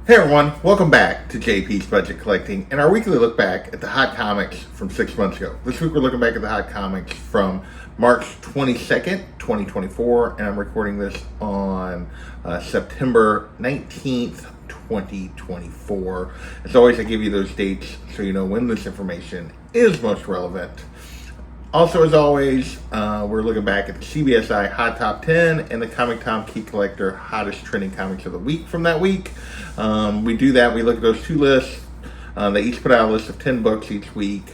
Hey everyone, welcome back to JP's Budget Collecting and our weekly look back at the hot comics from 6 months ago. This week we're looking back at the hot comics from March 22nd, 2024, and I'm recording this on September 19th, 2024. As always, I give you those dates so you know when this information is most relevant. Also, as always, we're looking back at the CBSI Hot Top 10 and the Comic Tom Key Collector Hottest Trending Comics of the Week from that week. We do that. We look at those two lists. They each put out a list of 10 books each week.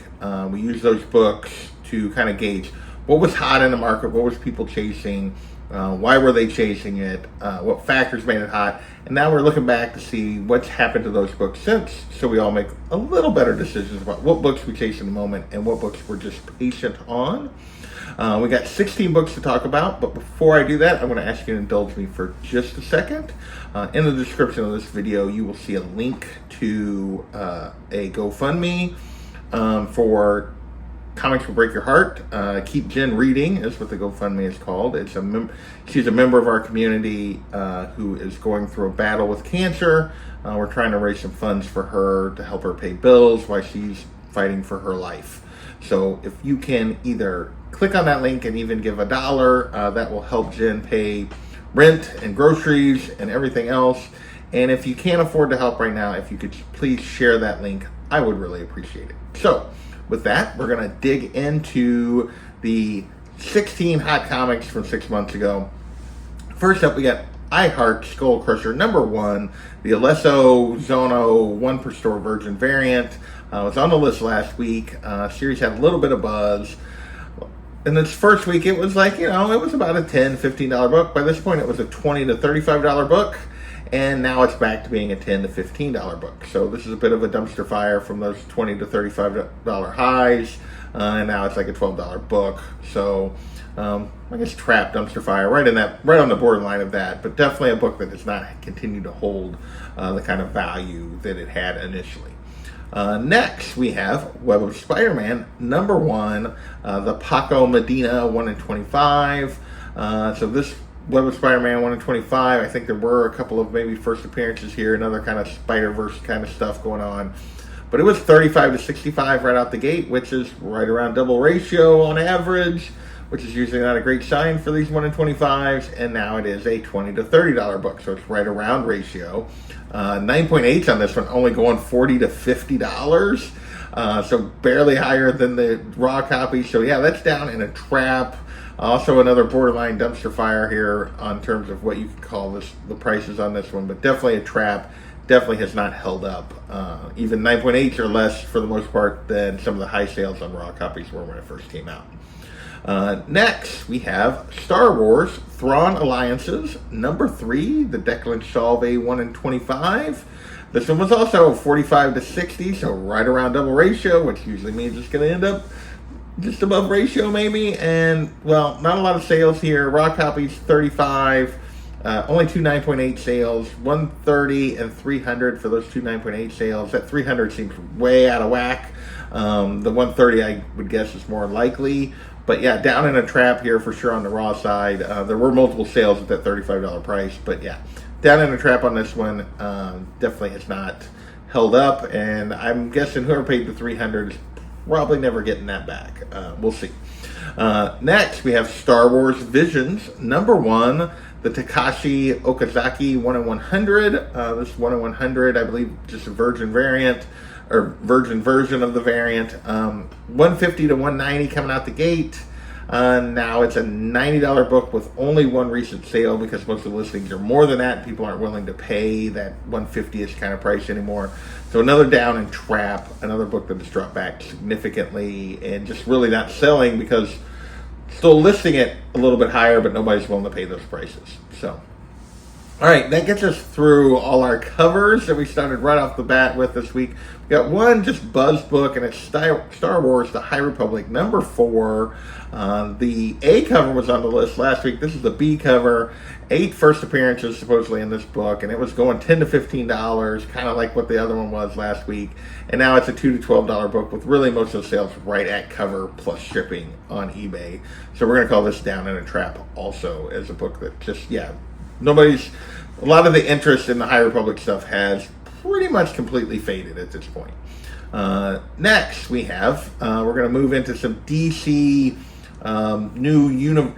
We use those books to kind of gauge what was hot in the market, what was people chasing, why were they chasing it, what factors made it hot. And now we're looking back to see what's happened to those books since, so we all make a little better decisions about what books we chase in the moment and what books we're just patient on. We got 16 books to talk about, but before I do that, I'm going to ask you to indulge me for just a second. In the description of this video, you will see a link to a GoFundMe for Comics Will Break Your Heart. Keep Jen Reading is what the GoFundMe is called. She's a member of our community who is going through a battle with cancer. We're trying to raise some funds for her to help her pay bills while she's fighting for her life. So if you can either click on that link and even give $1, that will help Jen pay rent and groceries and everything else. And if you can't afford to help right now, if you could please share that link, I would really appreciate it. So with that, we're going to dig into the 16 hot comics from 6 months ago. First up, we got I Heart Skull Crusher #1, the Alesso Zono 1 per store Virgin variant. It was on the list last week. Series had a little bit of buzz. In its first week, it was like, it was about a $10, $15 book. By this point, it was a $20 to $35 book. And now it's back to being a $10 to $15 book. So this is a bit of a dumpster fire from those $20 to $35 highs. And now it's like a $12 book. So I guess trap dumpster fire, right on the borderline of that. But definitely a book that does not continue to hold the kind of value that it had initially. Next, we have Web of Spider-Man #1, the Paco Medina 1 in 25. So this Web of Spider-Man 1 in 25, I think there were a couple of maybe first appearances here, another kind of Spider-Verse kind of stuff going on. But it was 35 to 65 right out the gate, which is right around double ratio on average, which is usually not a great sign for these 1 in 25s. And now it is a $20 to $30 book, so it's right around ratio. 9.8 on this one, only going $40 to $50. So barely higher than the raw copy. So yeah, that's down in a trap. Also another borderline dumpster fire here on terms of what you could call the prices on this one, but definitely a trap. Definitely has not held up. Even 9.8s are less for the most part than some of the high sales on raw copies were when it first came out. Next, we have Star Wars Thrawn Alliances #3, the Declan Shalvey 1 in 25. This one was also 45 to 60, so right around double ratio, which usually means it's going to end up just above ratio maybe. And, well, not a lot of sales here. Raw copies 35, only two 9.8 sales, 130 and 300 for those two 9.8 sales. That 300 seems way out of whack. The 130 I would guess is more likely. But yeah, down in a trap here for sure on the raw side. There were multiple sales at that $35 price, but yeah, down in a trap on this one. Definitely has not held up, and I'm guessing whoever paid the 300 is probably never getting that back. We'll see. Next, we have Star Wars Visions #1, the Takashi Okazaki 1 in 100. This 1 in 100, I believe, just a Virgin variant, or Virgin version of the variant. 150 to 190 coming out the gate. Now it's a $90 book with only one recent sale because most of the listings are more than that. People aren't willing to pay that 150-ish kind of price anymore. So another down and trap, another book that has dropped back significantly and just really not selling because still listing it a little bit higher, but nobody's willing to pay those prices. So, all right, that gets us through all our covers that we started right off the bat with this week. We got one just buzz book, and it's Star Wars: The High Republic #4. The A cover was on the list last week. This is the B cover. 8 first appearances supposedly in this book, and it was going $10 to $15, kind of like what the other one was last week. And now it's a $2 to $12 book with really most of the sales right at cover plus shipping on eBay. So we're going to call this Down in a Trap also as a book that just, yeah, a lot of the interest in the High Republic stuff has pretty much completely faded at this point. Next, we have, we're going to move into some DC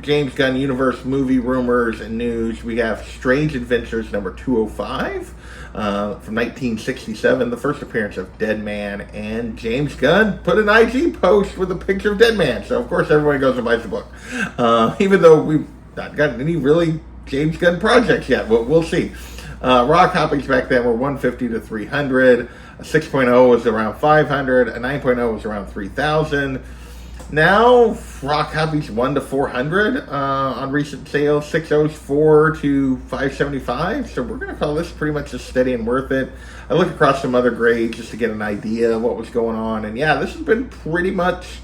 James Gunn universe movie rumors and news. We have Strange Adventures number 205 from 1967, the first appearance of Dead Man, and James Gunn put an IG post with a picture of Dead Man. So, of course, everybody goes and buys the book. Even though we've not gotten any really James Gunn projects yet, but we'll see. Raw copies back then were 150 to 300. A 6.0 was around 500. A 9.0 was around 3,000. Now, raw copies 1 to 400 on recent sales. 6.0s 4 to 575. So we're going to call this pretty much just steady and worth it. I looked across some other grades just to get an idea of what was going on. And yeah, this has been pretty much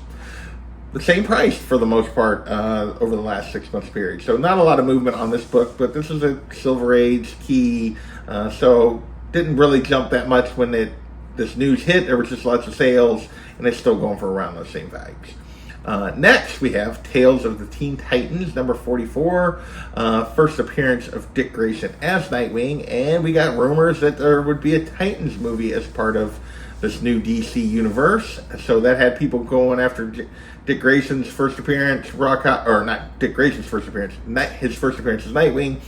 the same price for the most part over the last 6 months period. So not a lot of movement on this book, but this is a Silver Age key. So didn't really jump that much when this news hit. There was just lots of sales, and it's still going for around those same values. Next, we have Tales of the Teen Titans, number 44. First appearance of Dick Grayson as Nightwing, and we got rumors that there would be a Titans movie as part of this new DC universe. So that had people going after Dick Grayson's first appearance, not Dick Grayson's first appearance, his first appearance as Nightwing.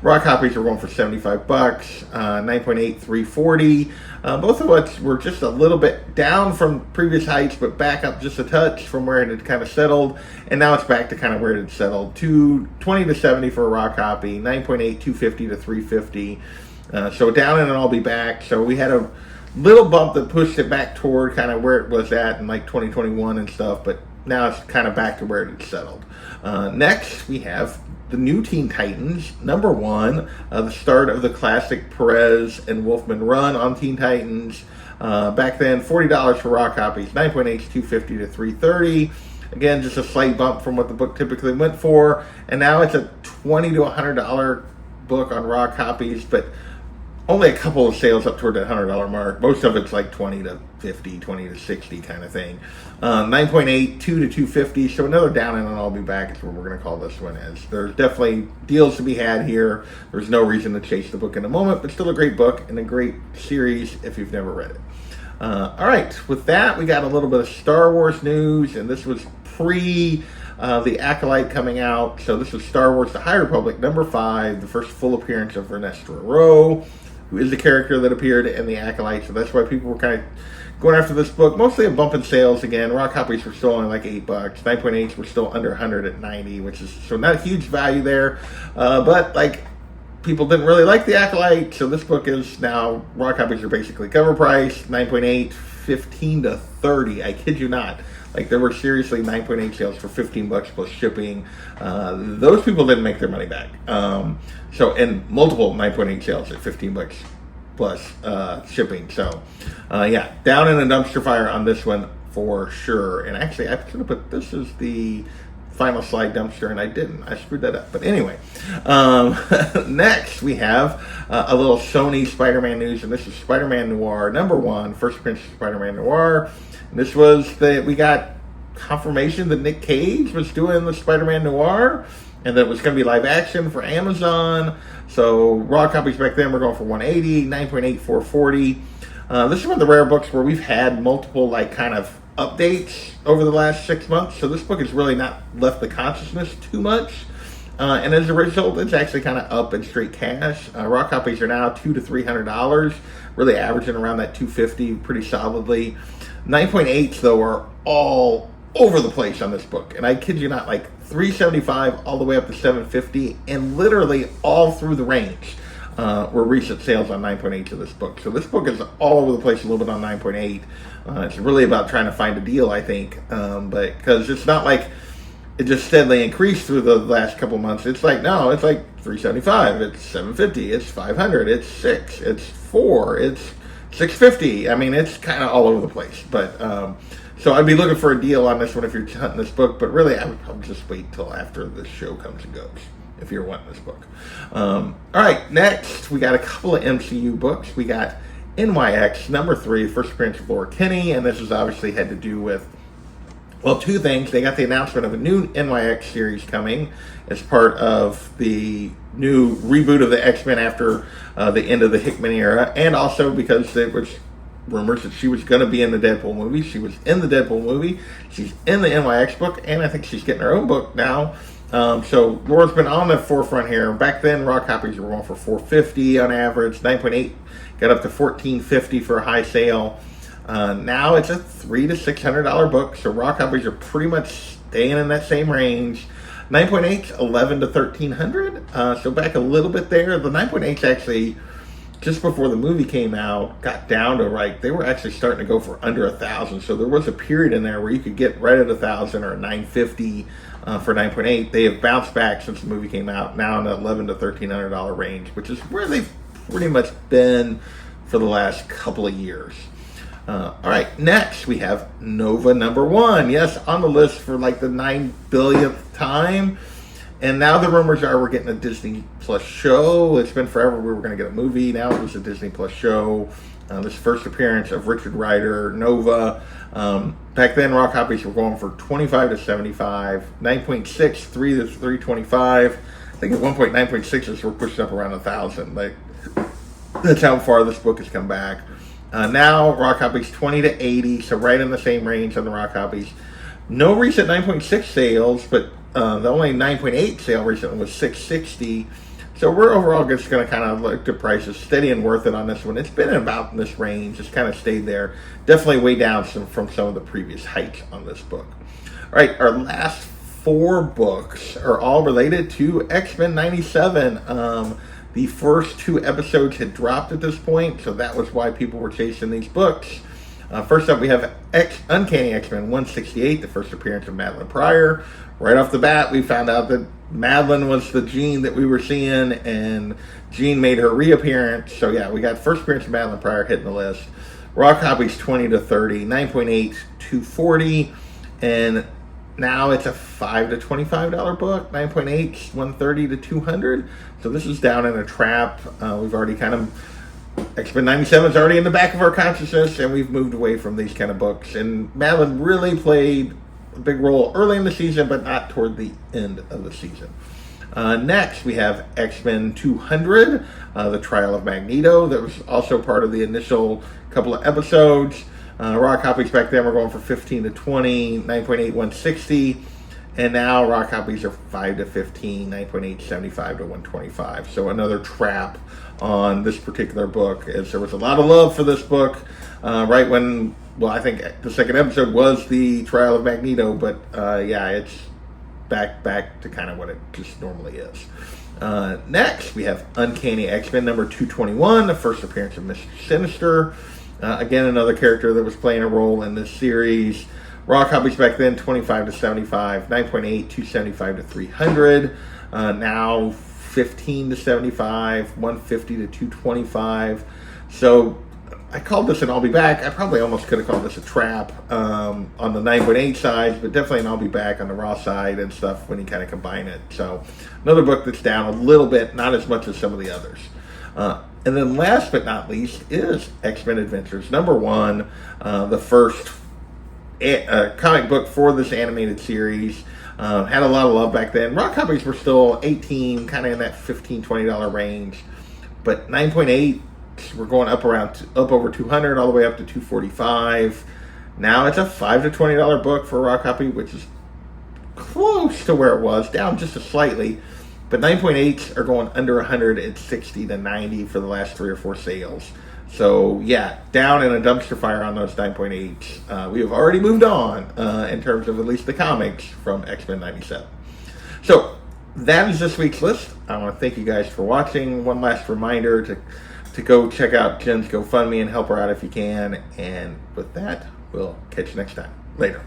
Raw copies were going for $75, 9.8, 340. Both of which were just a little bit down from previous heights, but back up just a touch from where it had kind of settled. And now it's back to kind of where it had settled. 20 to 70 for a raw copy, 9.8, 250 to 350. So down and I'll be back. So we had a little bump that pushed it back toward kind of where it was at in like 2021 and stuff, but now it's kind of back to where it had settled. Next, we have the new Teen Titans, number 1, the start of the classic Perez and Wolfman run on Teen Titans. Back then, $40 for raw copies, 9.8 to 250 to 330. Again, just a slight bump from what the book typically went for. And now it's a $20 to $100 book on raw copies, but only a couple of sales up toward that $100 mark. Most of it's like 20 to 50, 20 to 60 kind of thing. 9.8, 2 to 250. So another down and I'll be back is what we're going to call this one is. There's definitely deals to be had here. There's no reason to chase the book in a moment, but still a great book and a great series if you've never read it. All right, with that, we got a little bit of Star Wars news, and this was pre The Acolyte coming out. So this was Star Wars The High Republic, number 5, the first full appearance of Ernesto Rowe, who is the character that appeared in The Acolyte. So that's why people were kind of going after this book. Mostly a bump in sales again. Raw copies were still only like $8. 9.8s were still under 100 at 90, which is so not a huge value there. But like people didn't really like The Acolyte, so this book is now, raw copies are basically cover price. 9.8, 15 to 30. I kid you not. Like there were seriously 9.8 sales for $15 plus shipping. Those people didn't make their money back. And multiple 9.8 sales at $15 plus shipping. So yeah, down in a dumpster fire on this one for sure. And actually, I should have put this as the final slide dumpster, and I didn't. I screwed that up. But anyway, next we have a little Sony Spider-Man news, and this is Spider-Man Noir number 1, first appearance of Spider-Man Noir. And this was we got confirmation that Nick Cage was doing the Spider-Man Noir, and that it was going to be live action for Amazon. So raw copies back then were going for 180, 9.8, 440. This is one of the rare books where we've had multiple like kind of updates over the last 6 months. So this book has really not left the consciousness too much. And as a result, it's actually kind of up in straight cash. Raw copies are now $200 to $300, really averaging around that $250 pretty solidly. 9.8s though are all over the place on this book, and I kid you not, like $375 all the way up to $750, and literally all through the range were recent sales on 9.8 of this book. So this book is all over the place a little bit on 9.8. It's really about trying to find a deal, I think, but because it's not like it just steadily increased through the last couple months. It's like, no, it's like $375, it's $750, it's $500, it's $600, it's $400, it's $650. I mean, it's kind of all over the place. But so I'd be looking for a deal on this one if you're hunting this book. But really, I would probably just wait till after the show comes and goes if you're wanting this book. All right, next we got a couple of MCU books. We got NYX number 3, first appearance of Laura Kinney, and this is obviously had to do with Well, two things. They got the announcement of a new NYX series coming as part of the new reboot of the X-Men after the end of the Hickman era, and also because there was rumors that she was going to be in the Deadpool movie. She was in the Deadpool movie. She's in the NYX book, and I think she's getting her own book now. So Laura's been on the forefront here. Back then, raw copies were going for $4.50 on average. 9.8 got up to $14.50 for a high sale. Now it's a $300 to $600 book, so raw copies are pretty much staying in that same range. 9.8's $1,100 to $1,300, so back a little bit there. The 9.8's actually, just before the movie came out, got down to they were actually starting to go for under $1,000. So there was a period in there where you could get right at $1,000 or $950 for 9.8. They have bounced back since the movie came out, now in the $1,100 to $1,300 range, which is where they've pretty much been for the last couple of years. All right, next we have Nova #1. Yes, on the list for the 9 billionth time. And now the rumors are we're getting a Disney Plus show. It's been forever we were going to get a movie. Now it was a Disney Plus show. This first appearance of Richard Rider, Nova. Back then, raw copies were going for $25 to $75. 9.6, $3 to $325. I think at one point 9.6s were pushed up around $1,000. That's how far this book has come back. Now, raw copies $20 to $80, so right in the same range on the raw copies. No recent 9.6 sales, but the only 9.8 sale recently was $660. So we're overall just going to kind of look to prices steady and worth it on this one. It's been about in this range. It's kind of stayed there. Definitely way down from some of the previous hikes on this book. All right, our last 4 books are all related to X-Men 97. The first 2 episodes had dropped at this point, so that was why people were chasing these books. First up, we have Uncanny X-Men 168, the first appearance of Madeline Pryor. Right off the bat, we found out that Madeline was the Jean that we were seeing, and Jean made her reappearance. So yeah, we got first appearance of Madeline Pryor hitting the list. Raw copies $20 to $30, 9.8 $240, and now it's a $5 to $25 book. 9.8 $130 to $200. So this is down in a trap. We've already kind of X-Men 97 is already in the back of our consciousness, and we've moved away from these kind of books. And Madeline really played a big role early in the season, but not toward the end of the season. Next, we have X-Men 200, The Trial of Magneto. That was also part of the initial couple of episodes. Raw copies back then were going for $15 to $20, 9.8 $160, and now raw copies are $5 to $15, 9.8 $75 to $125. So another trap on this particular book, as there was a lot of love for this book right when, I think the second episode was The Trial of Magneto, but yeah, it's back to kind of what it just normally is. Next, we have Uncanny X-Men #221, the first appearance of Mr. Sinister. Again, another character that was playing a role in this series. Raw copies back then, $25 to $75, 9.8 $275 to $300. Now, $15 to $75, $150 to $225. So I called this an I'll Be Back. I probably almost could have called this a trap on the 9.8 side, but definitely an I'll Be Back on the raw side and stuff when you kind of combine it. So another book that's down a little bit, not as much as some of the others. And then last but not least is X-Men Adventures #1, the first comic book for this animated series. Had a lot of love back then. Raw copies were still $18, kind of in that $15, $20 range. But 9.8, we're going up over $200, all the way up to $245. Now it's a $5 to $20 book for a raw copy, which is close to where it was, down just slightly. But 9.8s are going under 100 at $60 to $90 for the last 3 or 4 sales. So yeah, down in a dumpster fire on those 9.8s. We have already moved on in terms of at least the comics from X-Men 97. So that is this week's list. I want to thank you guys for watching. One last reminder to go check out Jen's GoFundMe and help her out if you can. And with that, we'll catch you next time. Later.